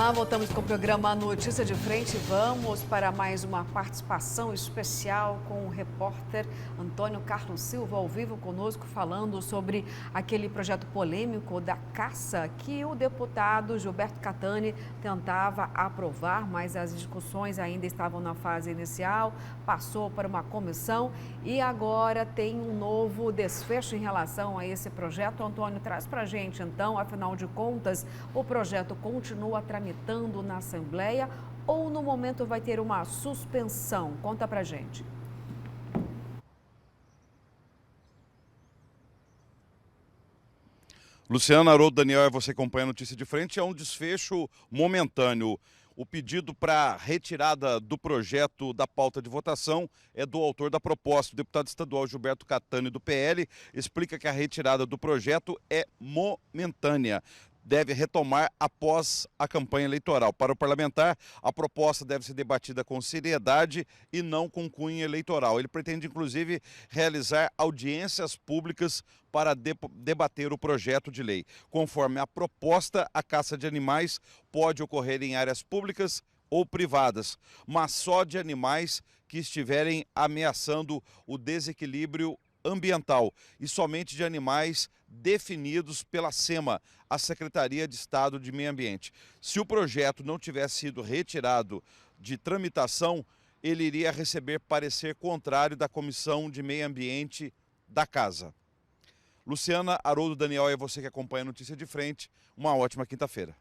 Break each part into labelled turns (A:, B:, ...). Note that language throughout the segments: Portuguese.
A: Olá, voltamos com o programa Notícia de Frente. Vamos para mais uma participação especial com o repórter Antônio Carlos Silva, ao vivo conosco, falando sobre aquele projeto polêmico da caça que o deputado Gilberto Catani tentava aprovar, mas as discussões ainda estavam na fase inicial, passou para uma comissão e agora tem um novo desfecho em relação a esse projeto. Antônio, traz para a gente então, afinal de contas, o projeto continua tramitando na Assembleia ou no momento vai ter uma suspensão? Conta pra gente.
B: Luciana, Haroldo, Daniel, você acompanha a Notícia de Frente, é um desfecho momentâneo. O pedido para retirada do projeto da pauta de votação é do autor da proposta, o deputado estadual Gilberto Catani, do PL, explica que a retirada do projeto é momentânea. Deve retomar após a campanha eleitoral. Para o parlamentar, a proposta deve ser debatida com seriedade e não com cunho eleitoral. Ele pretende, inclusive, realizar audiências públicas para debater o projeto de lei. Conforme a proposta, a caça de animais pode ocorrer em áreas públicas ou privadas, mas só de animais que estiverem ameaçando o desequilíbrio ambiental e somente de animais definidos pela SEMA, a Secretaria de Estado de Meio Ambiente. Se o projeto não tivesse sido retirado de tramitação, ele iria receber parecer contrário da Comissão de Meio Ambiente da Casa. Luciana, Haroldo, Daniel, é você que acompanha a Notícia de Frente. Uma ótima quinta-feira.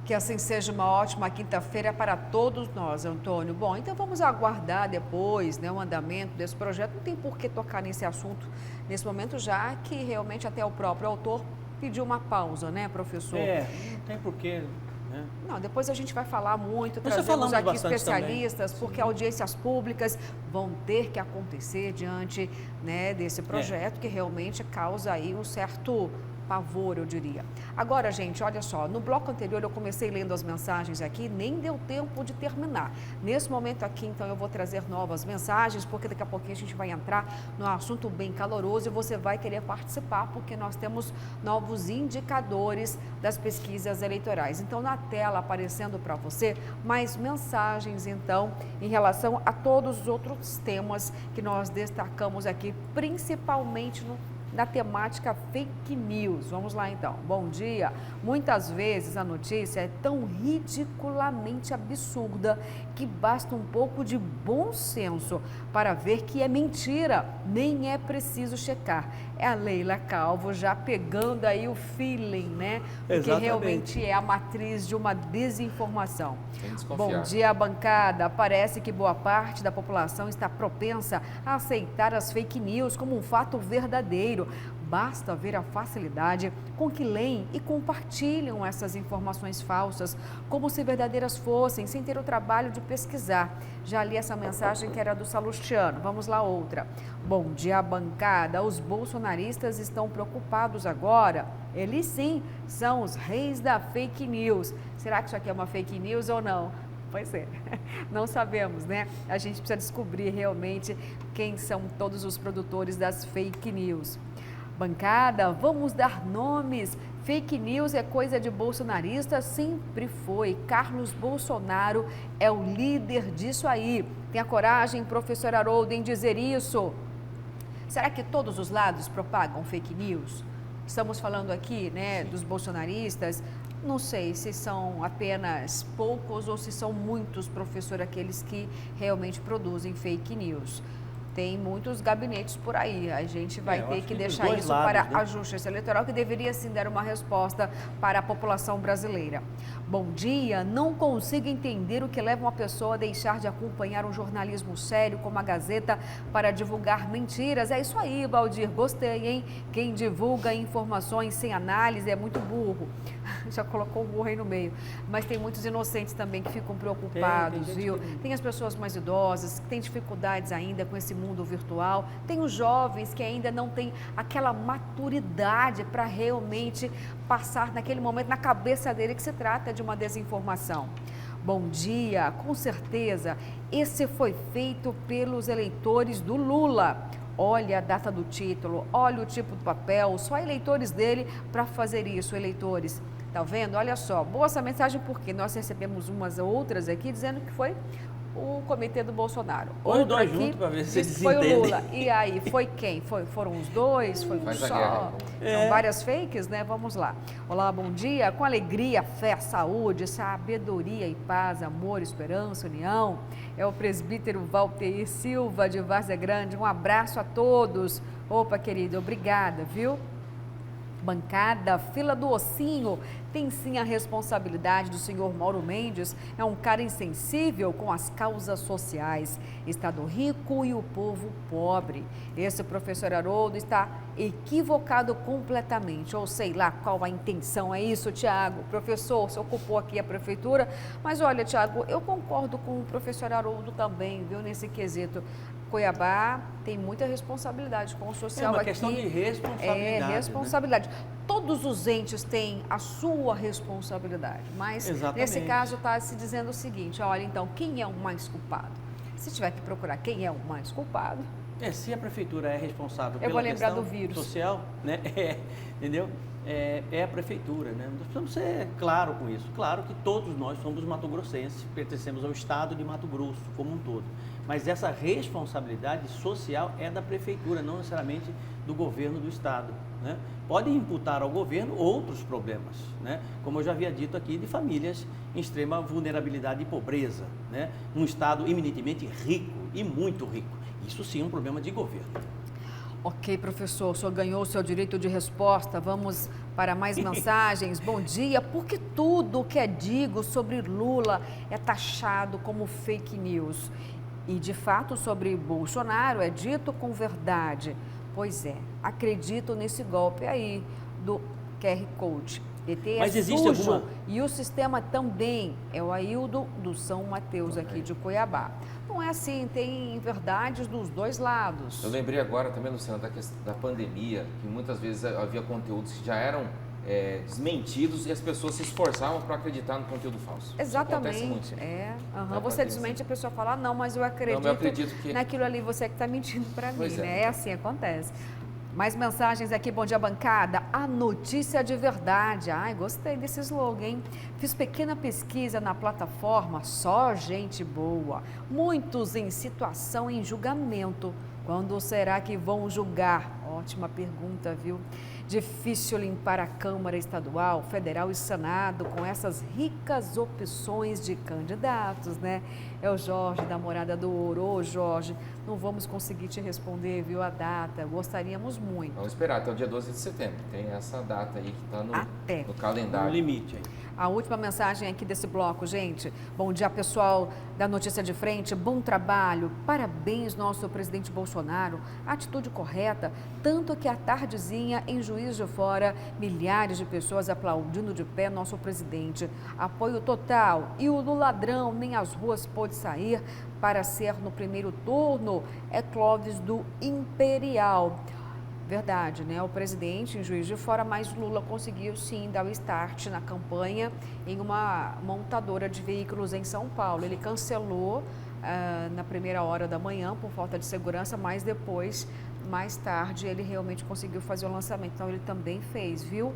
A: Que assim seja uma ótima quinta-feira para todos nós, Antônio. Bom, então vamos aguardar depois, né, o andamento desse projeto. Não tem por que tocar nesse assunto nesse momento, já que realmente até o próprio autor pediu uma pausa, né, professor?
C: Não tem por que, né?
A: Não, depois a gente vai falar muito, trazemos aqui especialistas,
C: também.
A: porque audiências públicas vão ter que acontecer diante, né, desse projeto que realmente causa aí um certo pavor, eu diria. Agora, gente, olha só, no bloco anterior eu comecei lendo as mensagens aqui, nem deu tempo de terminar. Nesse momento aqui, então, eu vou trazer novas mensagens, porque daqui a pouquinho a gente vai entrar num assunto bem caloroso e você vai querer participar, porque nós temos novos indicadores das pesquisas eleitorais. Então, na tela aparecendo para você mais mensagens, então, em relação a todos os outros temas que nós destacamos aqui, principalmente na temática fake news. Vamos lá então. Bom dia. Muitas vezes a notícia é tão ridiculamente absurda que basta um pouco de bom senso para ver que é mentira. Nem é preciso checar. É a Leila Calvo já pegando aí o feeling, né? Porque realmente é a matriz de uma desinformação. Bom dia, bancada. Parece que boa parte da população está propensa a aceitar as fake news como um fato verdadeiro. Basta ver a facilidade com que leem e compartilham essas informações falsas, como se verdadeiras fossem, sem ter o trabalho de pesquisar. Já li essa mensagem que era do Salustiano. Vamos lá, outra. Bom dia, bancada. Os bolsonaristas estão preocupados agora? Eles sim são os reis da fake news. Será que isso aqui é uma fake news ou não? Pois é, não sabemos, né? A gente precisa descobrir realmente quem são todos os produtores das fake news. Bancada, vamos dar nomes. Fake news é coisa de bolsonarista, sempre foi. Carlos Bolsonaro é o líder disso aí. Tenha coragem, professor Haroldo, em dizer isso. Será que todos os lados propagam fake news? Estamos falando aqui, né, dos bolsonaristas. Não sei se são apenas poucos ou se são muitos, professor, aqueles que realmente produzem fake news. Tem muitos gabinetes por aí, a gente vai ter que deixar isso para a Justiça Eleitoral, que deveria sim dar uma resposta para a população brasileira. Bom dia, não consigo entender o que leva uma pessoa a deixar de acompanhar um jornalismo sério como a Gazeta para divulgar mentiras. É isso aí, Valdir, gostei, hein? Quem divulga informações sem análise é muito burro. Já colocou o burro aí no meio. Mas tem muitos inocentes também que ficam preocupados, viu? Tem as pessoas mais idosas que têm dificuldades ainda com esse mundo virtual. Tem os jovens que ainda não têm aquela maturidade para realmente passar naquele momento na cabeça dele que se trata de uma desinformação. Bom dia, com certeza, esse foi feito pelos eleitores do Lula. Olha a data do título, olha o tipo do papel, só eleitores dele para fazer isso, eleitores. Tá vendo? Olha só, boa essa mensagem porque nós recebemos umas outras aqui dizendo que foi o comitê do Bolsonaro.
C: Põe os dois juntos para ver se eles
A: foi
C: entendem.
A: o Lula. E aí, foi quem? Foram os dois? Foi um
D: Faz a
A: só?
D: guerra.
A: São várias fakes, né? Vamos lá. Olá, bom dia. Com alegria, fé, saúde, sabedoria e paz, amor, esperança, união. É o presbítero Valteir Silva de Várzea Grande. Um abraço a todos. Opa, querido, obrigada, viu? Bancada, fila do ossinho, tem sim a responsabilidade do senhor Mauro Mendes, é um cara insensível com as causas sociais, Estado rico e o povo pobre. Esse professor Haroldo está equivocado completamente, ou sei lá qual a intenção, é isso, Tiago? Professor, você ocupou aqui a prefeitura, mas olha, Tiago, eu concordo com o professor Haroldo também, viu, nesse quesito. Cuiabá tem muita responsabilidade com o social aqui.
C: É uma questão de responsabilidade.
A: É, responsabilidade. Né? Todos os entes têm a sua responsabilidade, mas
C: Exatamente.
A: Nesse caso está se dizendo o seguinte, olha, então, quem é o mais culpado? Se tiver que procurar quem é o mais culpado...
C: Se a prefeitura é responsável
A: eu vou
C: pela
A: lembrar
C: questão
A: do vírus.
C: social, né? Entendeu? É a prefeitura, né? Nós precisamos ser claro com isso. Claro que todos nós somos mato-grossenses, pertencemos ao estado de Mato Grosso como um todo. Mas essa responsabilidade social é da prefeitura, não necessariamente do governo do estado, né? Pode imputar ao governo outros problemas, né? Como eu já havia dito aqui, de famílias em extrema vulnerabilidade e pobreza, né? Um estado eminentemente rico e muito rico. Isso sim é um problema de governo.
A: Ok, professor, o senhor ganhou o seu direito de resposta. Vamos para mais mensagens. Bom dia. Por que tudo o que é dito sobre Lula é taxado como fake news? E, de fato, sobre Bolsonaro é dito com verdade. Pois é, acredito nesse golpe aí do QR Code. ET
C: Mas
A: é
C: existe
A: sujo
C: alguma...
A: e o sistema também. É o Aildo do São Mateus aqui de Cuiabá. Não é assim, tem verdades dos dois lados.
D: Eu lembrei agora também, Luciana, da questão da pandemia, que muitas vezes havia conteúdos que já eram desmentidos e as pessoas se esforçavam para acreditar no conteúdo falso.
A: Exatamente.
D: Muito.
A: Você desmente, a pessoa fala, não, mas eu acredito,
D: eu acredito que...
A: naquilo ali, você que está mentindo para mim, né? É assim, acontece. Mais mensagens aqui, bom dia, bancada. A notícia de verdade. Ai, gostei desse slogan, hein? Fiz pequena pesquisa na plataforma, só gente boa. Muitos em situação em julgamento. Quando será que vão julgar? Ótima pergunta, viu? Difícil limpar a Câmara Estadual, Federal e Senado com essas ricas opções de candidatos, né? É o Jorge da Morada do Ouro. Ô, Jorge, não vamos conseguir te responder, viu, a data. Gostaríamos muito.
D: Vamos esperar até o dia 12 de setembro. Tem essa data aí que está no calendário.
C: No limite aí.
A: A última mensagem aqui desse bloco, gente. Bom dia, pessoal da Notícia de Frente. Bom trabalho. Parabéns, nosso presidente Bolsonaro. Atitude correta. Tanto que à tardezinha, em Juiz de Fora, milhares de pessoas aplaudindo de pé nosso presidente. Apoio total. E o Lula ladrão nem às ruas pôde sair para ser no primeiro turno. É Clóvis do Imperial. Verdade, né? O presidente em Juiz de Fora, mas Lula conseguiu sim dar o start na campanha em uma montadora de veículos em São Paulo. Ele cancelou na primeira hora da manhã por falta de segurança, mas depois, mais tarde, ele realmente conseguiu fazer o lançamento. Então, ele também fez, viu?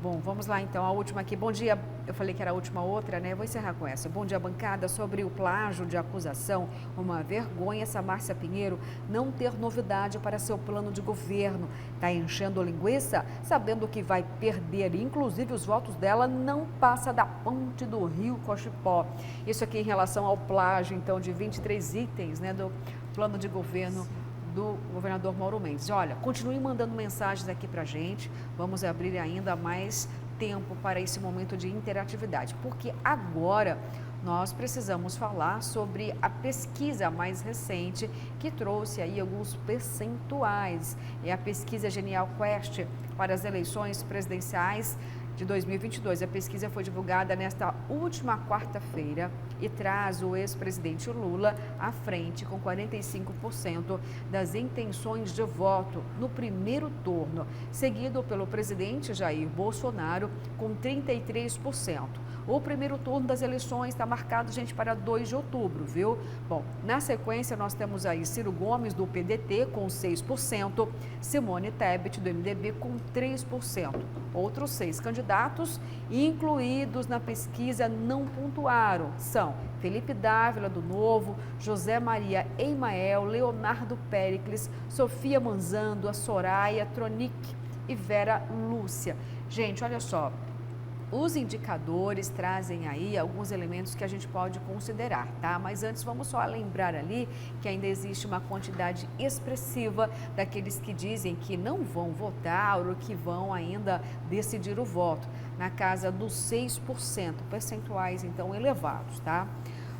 A: Bom, vamos lá então, a última aqui. Bom dia, eu falei que era a última outra, né? Vou encerrar com essa. Bom dia, bancada. Sobre o plágio de acusação, uma vergonha essa Márcia Pinheiro não ter novidade para seu plano de governo. Está enchendo linguiça, sabendo que vai perder, inclusive os votos dela não passa da ponte do Rio Cochipó. Isso aqui em relação ao plágio, então, de 23 itens, né, do plano de governo do governador Mauro Mendes. Olha, continue mandando mensagens aqui para a gente, vamos abrir ainda mais tempo para esse momento de interatividade, porque agora nós precisamos falar sobre a pesquisa mais recente que trouxe aí alguns percentuais. É a pesquisa Genial Quest para as eleições presidenciais de 2022. A pesquisa foi divulgada nesta última quarta-feira e traz o ex-presidente Lula à frente com 45% das intenções de voto no primeiro turno, seguido pelo presidente Jair Bolsonaro com 33%. O primeiro turno das eleições está marcado, gente, para 2 de outubro, viu? Bom, na sequência nós temos aí Ciro Gomes, do PDT, com 6%, Simone Tebet, do MDB, com 3%. Outros 6 candidatos, incluídos na pesquisa, não pontuaram. São Felipe Dávila, do Novo, José Maria Emael, Leonardo Péricles, Sofia Manzando, a Soraya Tronic e Vera Lúcia. Gente, olha só, os indicadores trazem aí alguns elementos que a gente pode considerar, tá? Mas antes vamos só lembrar ali que ainda existe uma quantidade expressiva daqueles que dizem que não vão votar ou que vão ainda decidir o voto, na casa dos 6%, percentuais então elevados, tá?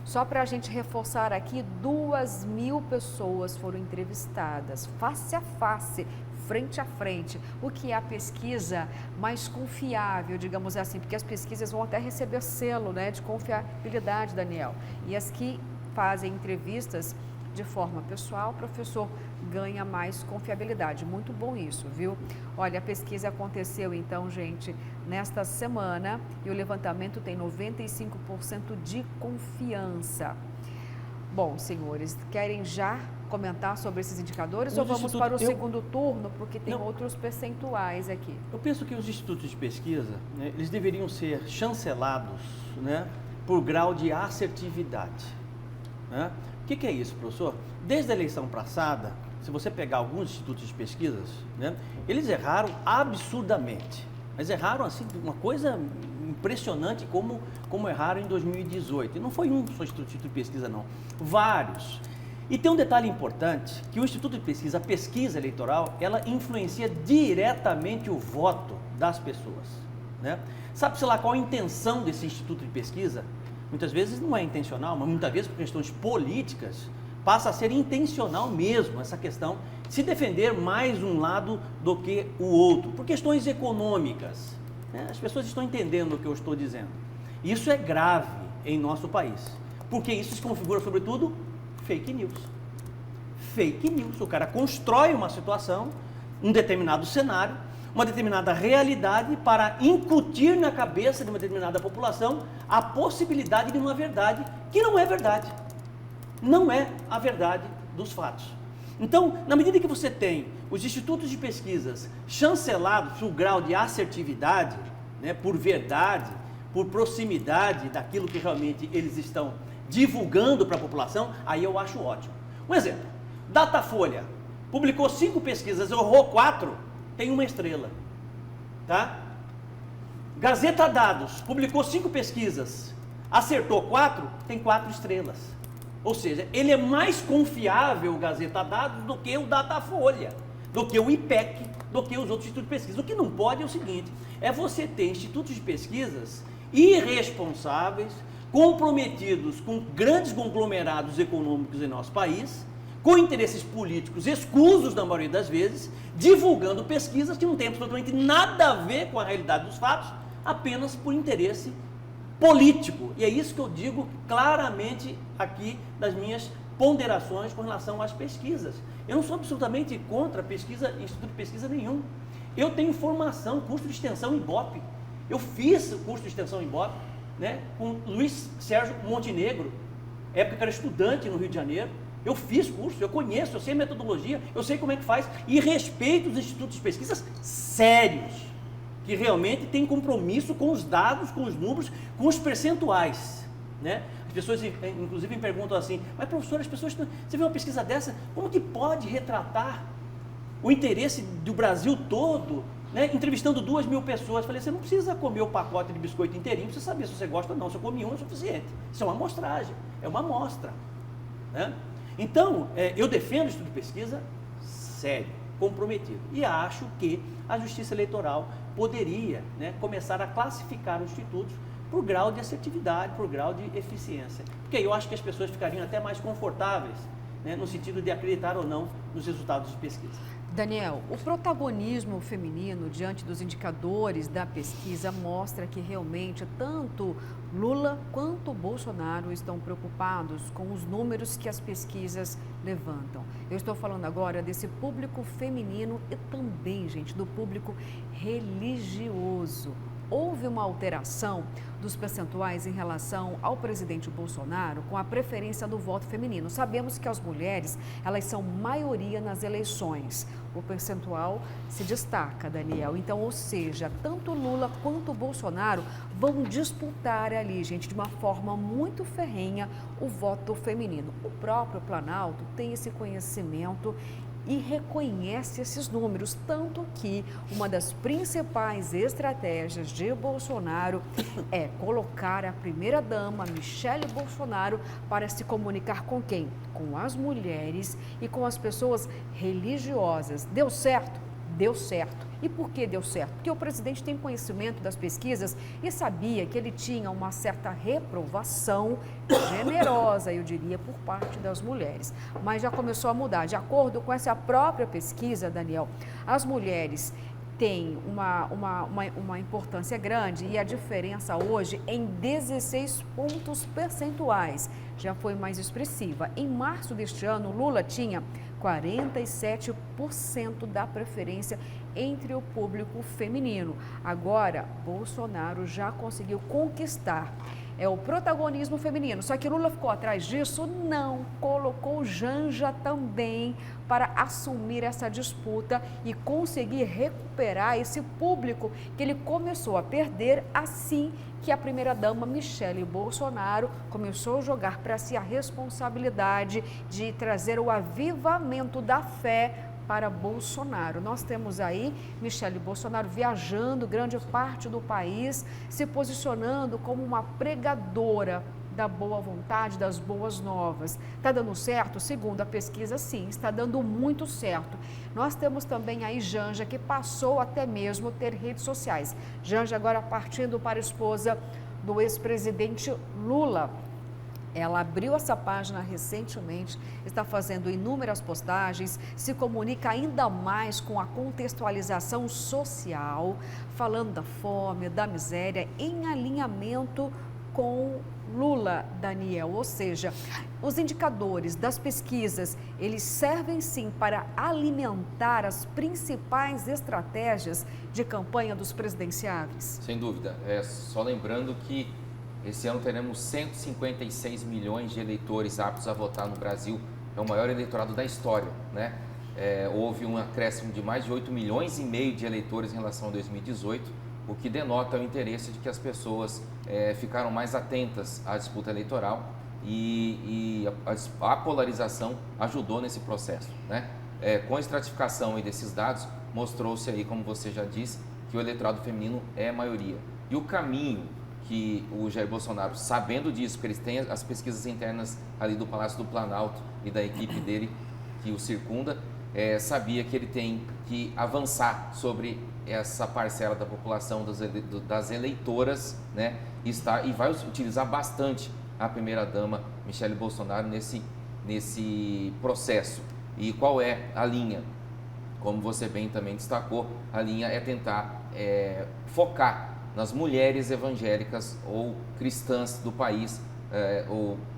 A: Só para a gente reforçar aqui, 2.000 pessoas foram entrevistadas, face a face, frente a frente, o que é a pesquisa mais confiável, digamos assim, porque as pesquisas vão até receber selo, né, de confiabilidade, Daniel. E as que fazem entrevistas de forma pessoal, o professor ganha mais confiabilidade. Muito bom isso, viu? Olha, a pesquisa aconteceu então, gente, nesta semana e o levantamento tem 95% de confiança. Bom, senhores, querem já comentar sobre esses indicadores ou vamos para o segundo turno, porque tem outros percentuais aqui?
C: Eu penso que os institutos de pesquisa, né, eles deveriam ser chancelados, né, por grau de assertividade. Né? O que é isso, professor? Desde a eleição passada, se você pegar alguns institutos de pesquisas, né, eles erraram absurdamente. Mas erraram assim, uma coisa impressionante como erraram em 2018. E não foi um só instituto de pesquisa, não. Vários. E tem um detalhe importante, que o Instituto de Pesquisa, a pesquisa eleitoral, ela influencia diretamente o voto das pessoas. Né? Sabe-se lá qual a intenção desse Instituto de Pesquisa? Muitas vezes não é intencional, mas muitas vezes por questões políticas, passa a ser intencional mesmo essa questão, se defender mais um lado do que o outro, por questões econômicas. Né? As pessoas estão entendendo o que eu estou dizendo. Isso é grave em nosso país, porque isso se configura, sobretudo, fake news. Fake news. O cara constrói uma situação, um determinado cenário, uma determinada realidade para incutir na cabeça de uma determinada população a possibilidade de uma verdade que não é verdade. Não é a verdade dos fatos. Então, na medida que você tem os institutos de pesquisas chancelados por grau de assertividade, né, por verdade, por proximidade daquilo que realmente eles estão divulgando para a população, aí eu acho ótimo. Um exemplo, Datafolha publicou 5 pesquisas, errou 4, tem 1 estrela, tá? Gazeta Dados publicou 5 pesquisas, acertou 4, tem 4 estrelas. Ou seja, ele é mais confiável, o Gazeta Dados, do que o Datafolha, do que o IPEC, do que os outros institutos de pesquisa. O que não pode é o seguinte, é você ter institutos de pesquisas irresponsáveis, comprometidos com grandes conglomerados econômicos em nosso país, com interesses políticos escusos na maioria das vezes, divulgando pesquisas que não têm absolutamente nada a ver com a realidade dos fatos, apenas por interesse político. E é isso que eu digo claramente aqui das minhas ponderações com relação às pesquisas. Eu não sou absolutamente contra pesquisa, instituto de pesquisa nenhum. Eu tenho formação, curso de extensão em Ibope. Eu fiz o curso de extensão em Ibope, né, com Luiz Sérgio Montenegro, época que era estudante no Rio de Janeiro. Eu fiz curso, eu conheço, eu sei a metodologia, eu sei como é que faz e respeito os institutos de pesquisas sérios, que realmente têm compromisso com os dados, com os números, com os percentuais, né? As pessoas, inclusive, me perguntam assim, mas professor, as pessoas, você vê uma pesquisa dessa, como que pode retratar o interesse do Brasil todo, né? Entrevistando 2.000 pessoas? Falei, você não precisa comer o pacote de biscoito inteirinho para você saber se você gosta ou não, se eu comi um é suficiente. Isso é uma amostragem, é uma amostra, né? Então, eu defendo o estudo de pesquisa sério, comprometido, e acho que a Justiça Eleitoral poderia, né, começar a classificar os institutos por grau de assertividade, por grau de eficiência, porque aí eu acho que as pessoas ficariam até mais confortáveis, né, no sentido de acreditar ou não nos resultados de pesquisa.
A: Daniel, o protagonismo feminino diante dos indicadores da pesquisa mostra que realmente tanto Lula quanto Bolsonaro estão preocupados com os números que as pesquisas levantam. Eu estou falando agora desse público feminino e também, gente, do público religioso. houve uma alteração dos percentuais em relação ao presidente Bolsonaro com a preferência do voto feminino. Sabemos que as mulheres, elas são maioria nas eleições. O percentual se destaca, Daniel. Então, ou seja, tanto Lula quanto Bolsonaro vão disputar ali, gente, de uma forma muito ferrenha o voto feminino. O próprio Planalto tem esse conhecimento e reconhece esses números, tanto que uma das principais estratégias de Bolsonaro é colocar a primeira-dama, Michele Bolsonaro, para se comunicar com quem? Com as mulheres e com as pessoas religiosas. Deu certo? Deu certo. E por que deu certo? Porque o presidente tem conhecimento das pesquisas e sabia que ele tinha uma certa reprovação generosa, eu diria, por parte das mulheres. Mas já começou a mudar. De acordo com essa própria pesquisa, Daniel, as mulheres têm uma importância grande e a diferença hoje em 16 pontos percentuais já foi mais expressiva. Em março deste ano, Lula tinha 47% da preferência entre o público feminino. Agora, Bolsonaro já conseguiu conquistar o protagonismo feminino. Só que Lula ficou atrás disso? Não. Colocou Janja também para assumir essa disputa e conseguir recuperar esse público que ele começou a perder assim que a primeira-dama Michele Bolsonaro começou a jogar para si a responsabilidade de trazer o avivamento da fé para Bolsonaro. Nós temos aí Michele Bolsonaro viajando grande parte do país, se posicionando como uma pregadora da boa vontade, das boas novas. Está dando certo? Segundo a pesquisa, sim, está dando muito certo. Nós temos também aí Janja, que passou até mesmo a ter redes sociais. Janja agora partindo para a esposa do ex-presidente Lula. Ela abriu essa página recentemente, está fazendo inúmeras postagens, se comunica ainda mais com a contextualização social, falando da fome, da miséria, em alinhamento com Lula, Daniel. Ou seja, os indicadores das pesquisas, eles servem sim para alimentar as principais estratégias de campanha dos presidenciáveis?
D: Sem dúvida. Só lembrando que esse ano teremos 156 milhões de eleitores aptos a votar no Brasil. É o maior eleitorado da história, né? Houve um acréscimo de mais de 8 milhões e meio de eleitores em relação a 2018, o que denota o interesse de que as pessoas ficaram mais atentas à disputa eleitoral e a polarização ajudou nesse processo, né? Com a estratificação aí desses dados, mostrou-se aí, como você já disse, que o eleitorado feminino é a maioria. E o caminho que o Jair Bolsonaro, sabendo disso, porque eles têm as pesquisas internas ali do Palácio do Planalto e da equipe dele que o circunda, sabia que ele tem que avançar sobre essa parcela da população das eleitoras, né? E vai utilizar bastante a primeira-dama Michele Bolsonaro nesse processo. E qual é a linha? Como você bem também destacou, a linha é tentar focar nas mulheres evangélicas ou cristãs do país.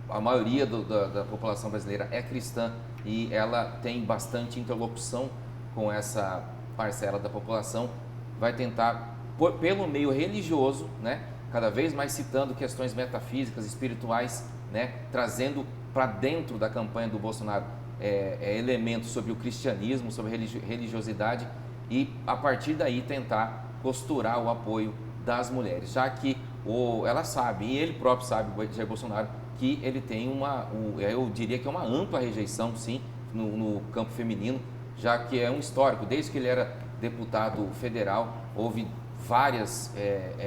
D: A maioria da população brasileira é cristã e ela tem bastante interlocução com essa parcela da população. Vai tentar, pelo meio religioso, né, cada vez mais citando questões metafísicas, espirituais, né, trazendo para dentro da campanha do Bolsonaro elementos sobre o cristianismo, sobre religiosidade e, a partir daí, tentar costurar o apoio das mulheres, já que ela sabe, e ele próprio sabe, o Jair Bolsonaro, que ele tem eu diria que é uma ampla rejeição, sim, no campo feminino, já que é um histórico, desde que ele era deputado federal, houve várias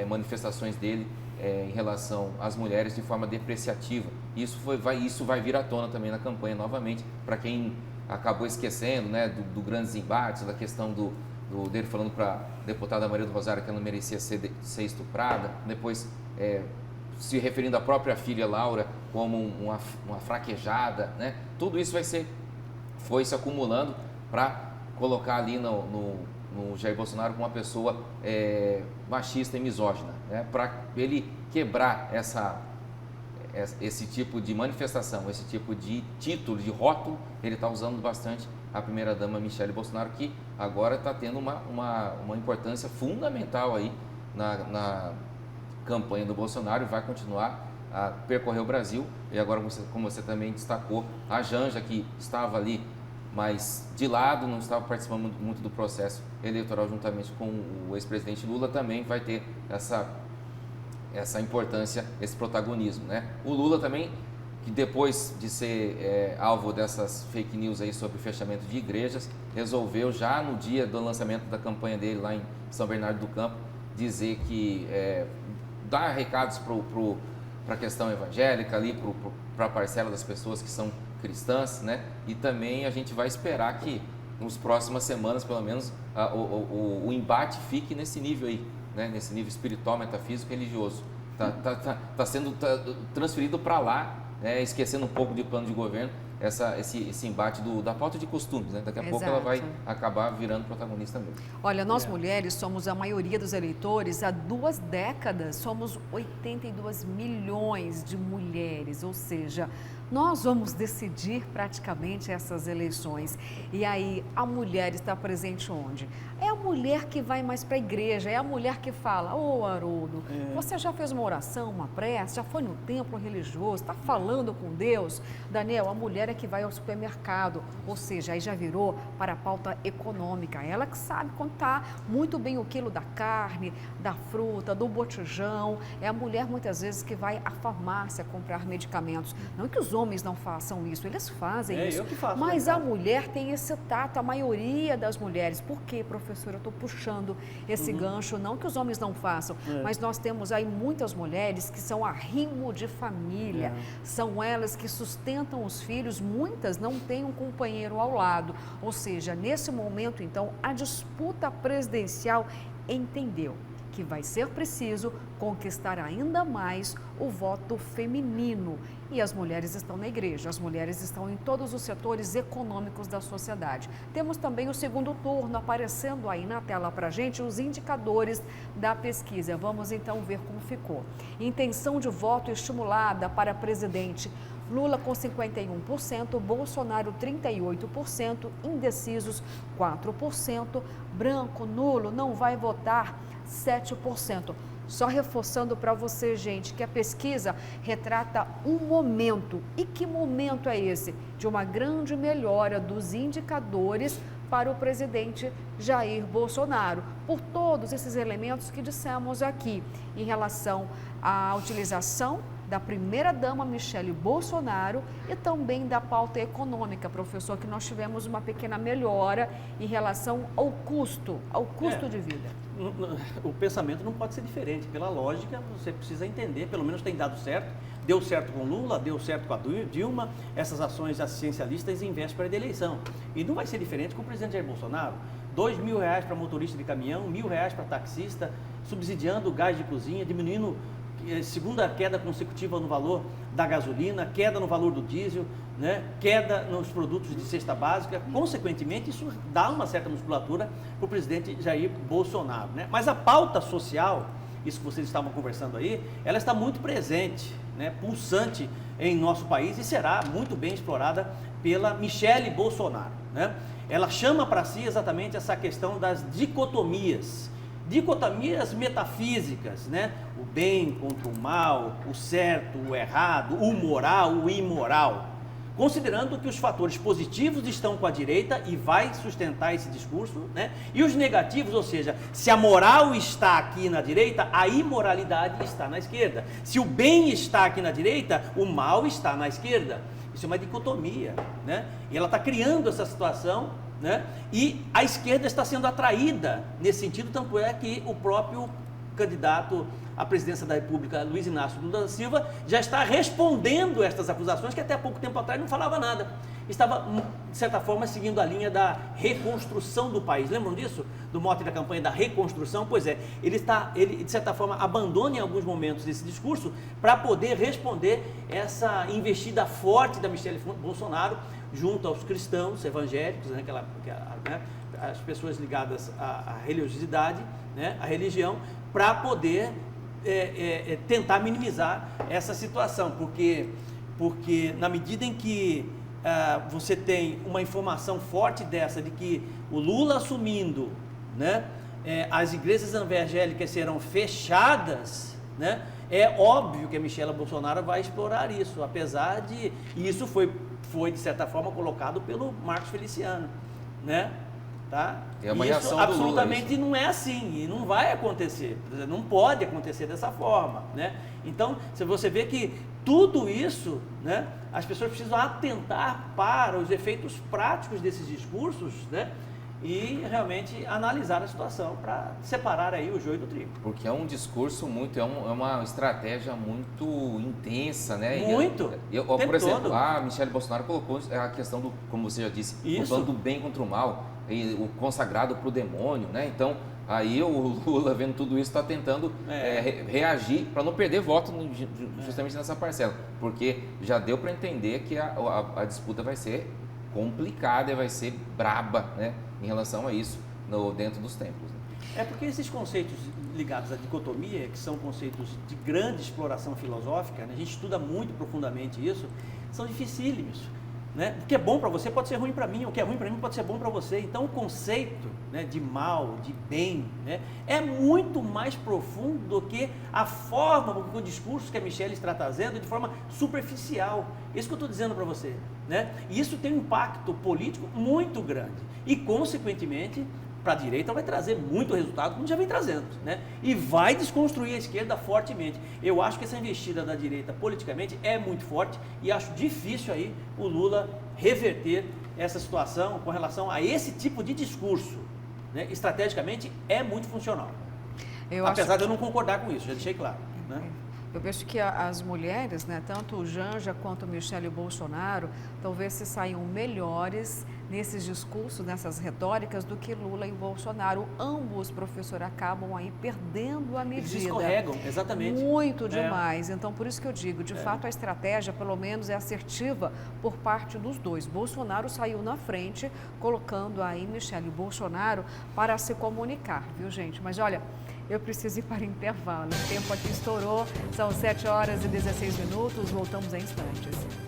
D: manifestações dele em relação às mulheres de forma depreciativa. Isso vai vir à tona também na campanha novamente, para quem acabou esquecendo, né, do grandes embates, da questão dele falando para a deputada Maria do Rosário que ela não merecia ser estuprada, depois se referindo à própria filha Laura como uma fraquejada, né? Tudo isso foi se acumulando para colocar ali no Jair Bolsonaro como uma pessoa machista e misógina, né? Para ele quebrar esse tipo de manifestação, esse tipo de título, de rótulo, ele está usando bastante a primeira-dama Michele Bolsonaro, que agora está tendo uma importância fundamental aí na campanha do Bolsonaro e vai continuar a percorrer o Brasil. E agora, como você também destacou, a Janja, que estava ali, mas de lado, não estava participando muito do processo eleitoral juntamente com o ex-presidente Lula, também vai ter essa importância, esse protagonismo, né? O Lula também, que depois de ser alvo dessas fake news aí sobre fechamento de igrejas, resolveu já no dia do lançamento da campanha dele lá em São Bernardo do Campo, dizer que dar recados para a questão evangélica ali, para a parcela das pessoas que são cristãs, né? E também a gente vai esperar que nas próximas semanas, pelo menos, o embate fique nesse nível aí, né? Nesse nível espiritual, metafísico e religioso. Tá sendo transferido para lá, né? Esquecendo um pouco de plano de governo, esse embate da pauta de costumes, né? Daqui a pouco ela vai acabar virando protagonista mesmo.
A: Olha, nós mulheres somos a maioria dos eleitores. Há 2 décadas somos 82 milhões de mulheres, ou seja, nós vamos decidir praticamente essas eleições. E aí, a mulher está presente onde? É a mulher que vai mais para a igreja, é a mulher que fala: ô Haroldo, você já fez uma oração, uma prece, já foi no templo religioso, está falando com Deus? Daniel, a mulher é que vai ao supermercado, ou seja, aí já virou para a pauta econômica. Ela que sabe contar muito bem o quilo da carne, da fruta, do botijão. É a mulher muitas vezes que vai à farmácia comprar medicamentos. Não que os homens não façam isso, eles fazem isso.
C: Eu que faço,
A: mas a mulher tem esse tato, a maioria das mulheres. Por quê, professora? Eu estou puxando esse gancho, não que os homens não façam, mas nós temos aí muitas mulheres que são arrimo de família, são elas que sustentam os filhos, muitas não têm um companheiro ao lado. Ou seja, nesse momento, então, a disputa presidencial entendeu que vai ser preciso conquistar ainda mais o voto feminino. E as mulheres estão na igreja, as mulheres estão em todos os setores econômicos da sociedade. Temos também o segundo turno aparecendo aí na tela para a gente, os indicadores da pesquisa. Vamos então ver como ficou. Intenção de voto estimulada para presidente: Lula com 51%, Bolsonaro 38%, indecisos 4%, branco, nulo, não vai votar 7%. Só reforçando para você, gente, que a pesquisa retrata um momento. E que momento é esse? De uma grande melhora dos indicadores para o presidente Jair Bolsonaro, por todos esses elementos que dissemos aqui, em relação à utilização da primeira-dama Michele Bolsonaro e também da pauta econômica, professor, que nós tivemos uma pequena melhora em relação ao custo de vida.
C: O pensamento não pode ser diferente. Pela lógica, você precisa entender, pelo menos tem dado certo. Deu certo com Lula, deu certo com a Dilma, essas ações assistencialistas em véspera de eleição. E não vai ser diferente com o presidente Jair Bolsonaro. R$2.000 para motorista de caminhão, R$1.000 para taxista, subsidiando o gás de cozinha, diminuindo segunda queda consecutiva no valor da gasolina, queda no valor do diesel, né? Queda nos produtos de cesta básica. Consequentemente, isso dá uma certa musculatura para o presidente Jair Bolsonaro, né? Mas a pauta social, isso que vocês estavam conversando aí, ela está muito presente, né? Pulsante em nosso país e será muito bem explorada pela Michele Bolsonaro, né? Ela chama para si exatamente essa questão das dicotomias metafísicas, né? O bem contra o mal, o certo, o errado, o moral, o imoral. Considerando que os fatores positivos estão com a direita e vai sustentar esse discurso, né? E os negativos, ou seja, se a moral está aqui na direita, a imoralidade está na esquerda. Se o bem está aqui na direita, o mal está na esquerda. Isso é uma dicotomia, né? E ela está criando essa situação, né? E a esquerda está sendo atraída nesse sentido, tanto é que o próprio candidato à presidência da República, Luiz Inácio Lula da Silva, já está respondendo estas acusações, que até pouco tempo atrás não falava nada. Estava, de certa forma, seguindo a linha da reconstrução do país. Lembram disso? Do mote da campanha da reconstrução? Pois é, ele, de certa forma, abandona em alguns momentos esse discurso para poder responder essa investida forte da Michele Bolsonaro junto aos cristãos evangélicos, né, as pessoas ligadas à religiosidade, né, à religião, para poder tentar minimizar essa situação, porque na medida em que você tem uma informação forte dessa, de que o Lula assumindo, né, as igrejas evangélicas serão fechadas, né? É óbvio que a Michela Bolsonaro vai explorar isso, apesar de... E isso foi de certa forma, colocado pelo Marcos Feliciano, né? Tá?
D: É uma
C: isso
D: reação do Lula,
C: absolutamente
D: isso.
C: não é assim, e não vai acontecer, não pode acontecer dessa forma, né? Então, se você vê que tudo isso, né, as pessoas precisam atentar para os efeitos práticos desses discursos, né? E realmente analisar a situação para separar aí o joio do trigo.
D: Porque é um discurso muito, é uma estratégia muito intensa, né?
C: Muito.
D: Por exemplo, a Michelle Bolsonaro colocou a questão do, como você já disse, o plano do bem contra o mal, e o consagrado para o demônio, né? Então, aí o Lula, vendo tudo isso, está tentando reagir para não perder voto justamente nessa parcela. Porque já deu para entender que a disputa vai ser complicada e vai ser braba, né? Em relação a isso, dentro dos templos. Né?
C: É porque esses conceitos ligados à dicotomia, que são conceitos de grande exploração filosófica, né? A gente estuda muito profundamente isso, são dificílimos. Né? O que é bom para você pode ser ruim para mim, o que é ruim para mim pode ser bom para você. Então, o conceito, né, de mal, de bem, né, é muito mais profundo do que a forma, o discurso que a Michelle está trazendo de forma superficial. Isso que eu estou dizendo para você. Né? E isso tem um impacto político muito grande. E, consequentemente, para a direita vai trazer muito resultado, como já vem trazendo, né? E vai desconstruir a esquerda fortemente. Eu acho que essa investida da direita politicamente é muito forte e acho difícil aí o Lula reverter essa situação com relação a esse tipo de discurso, né? Estrategicamente é muito funcional. Apesar de eu não concordar com isso, já deixei claro, né?
A: Eu vejo que as mulheres, né, tanto o Janja quanto o Michele Bolsonaro, talvez se saiam melhores nesses discursos, nessas retóricas, do que Lula e Bolsonaro. Ambos, professor, acabam aí perdendo a medida.
C: Eles escorregam, exatamente.
A: Muito demais. Então, por isso que eu digo, de fato, a estratégia, pelo menos, é assertiva por parte dos dois. Bolsonaro saiu na frente, colocando aí Michele Bolsonaro para se comunicar, viu, gente? Mas, olha, eu preciso ir para intervalo. O tempo aqui estourou, são 7 horas e 16 minutos, voltamos em instantes.